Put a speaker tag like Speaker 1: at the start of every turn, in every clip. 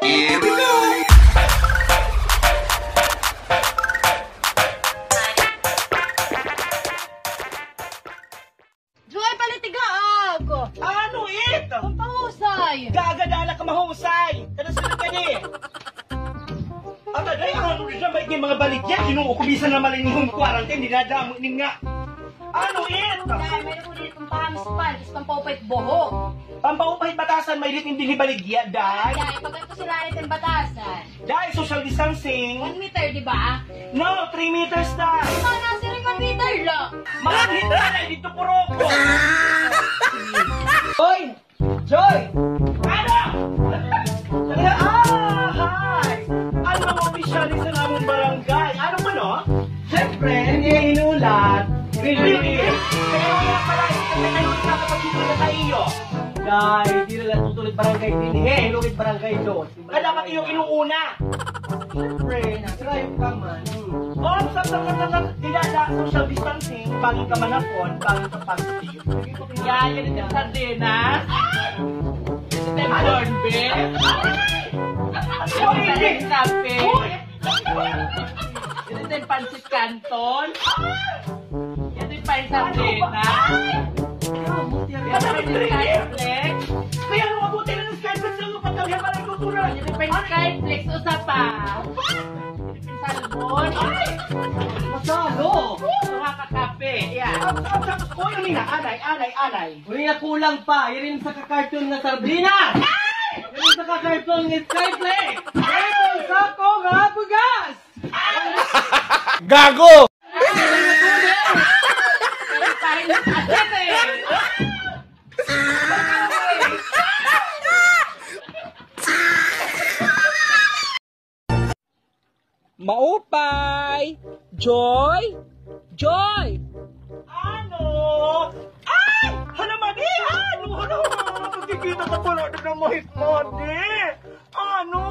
Speaker 1: Here we go!
Speaker 2: Joy, palitigaag!
Speaker 3: Ano it?
Speaker 2: Ang pahusay!
Speaker 3: Gagadala ka mahusay! Kanasunod ka ni! At aday, ano rin siya ba yung mga baligyan? Inuukubisan na malinihong quarantine, dinadamo inin nga. Ano it?
Speaker 2: Dahil mayroon ko dito itong pamispan, is pampapait boho.
Speaker 3: Pampaupahit batasan, may litin din baligya, day.
Speaker 2: Dahil pag ito sila rin yung batasan.
Speaker 3: Day, social distancing.
Speaker 2: 1 meter, di ba?
Speaker 3: No, 3 meters na.
Speaker 2: Mga nasa rin 1 meter lang.
Speaker 3: Mga hita na, dito puro ko. Joy! Joy! Ano? Hi! Ano ang opisyalis sa namong barangay? Ano mo, no? Siyempre, hindi inulat. Really? Kaya wala pala, hindi ka naman nakapagkito na tayo. Dahil, hindi na lang tutulad barangay din. Ilugit barangay doon. Dapat iyong inuuna. Siyempre, try ka man. Oh, dinala, social distancing, bangin ka manapon, bangin ka positive. Yan yung sardinas. Ito yung corn beef. Ito yung kape. Ito yung pancit canton. Ito yung pancit sardinas. Ito yung skyflex. Kaya nung mabuti na ng skyflex, nung patawin pa ng kultura. Ito yung skyflex, usapa. Salmon. Masalo. Mga kakape. Yan. Uy, Amina. Anay. Uy, kulang pa. Yan sa kakarton na sardinas. Yan sa kakarton ni Skyflex. Yan sa kong bugas.
Speaker 1: Gago!
Speaker 4: Maupay! Joy! Joy!
Speaker 3: Ano? Ay! Hanamadi! Ano? Pagkikita ka pala na ng mahit-madi! Ano?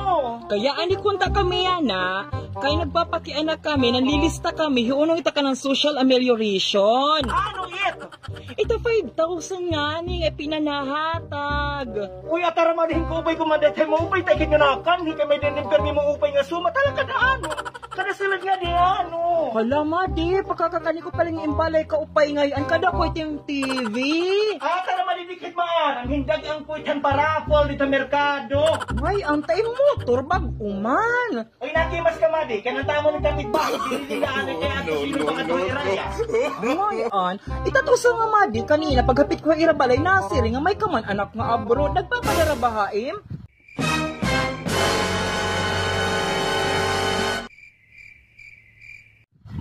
Speaker 4: Kaya ani kunta kami yana, kaya nagpapakianak kami, nanlilista kami, hiunong ita ka ng social amelioration.
Speaker 3: Ano it?
Speaker 4: Ito 5,000 nga ni, pinanahatag.
Speaker 3: Uy, ataramanin ko upay kumandet. Hay mo upay tayo kinanakan. Hindi kami dinimper ni mo upay nga suma. Talaga na ano? Kada silad nga di ano?
Speaker 4: Hala madi, pagkakakani ko paling imbalay ka upay ngayon, kada ko itong TV.
Speaker 3: Ataramanin dikit maarang. Hindag ang puitan parapol dito merkado.
Speaker 4: Ay, antay motor bag uman.
Speaker 3: Uy, nakimas ka madi. Kananta mo ng kapit ba? Hindi-tindaan na kaya ito sino pa katuiraya.
Speaker 4: Ngayon, itatusa nga madi kanina paghapit ko irabalay nasiri nga may kaman anak nga abroad nagpapadara bahaim.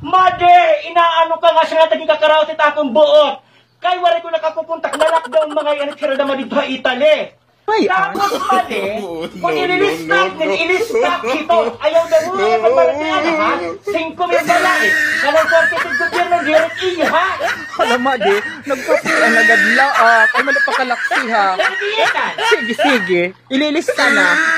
Speaker 3: Madi! Inaano ka nga siya nga taging kakaraw sa takong buot. Kay wari ko nakapupuntak na lockdown mga yan at sira naman dito sa Italy.
Speaker 4: Ay,
Speaker 3: Tapos mali, kung ililistak ito, ayaw na mo yung pagbaratiyan, ha? 5 mil balay, kalang 42 gobyerno, direct iya, ha?
Speaker 4: Hala madi, nagpapuan na gadlaak, ay malapakalaksi ha.
Speaker 3: Nagdiyetan.
Speaker 4: Sige, ililista na.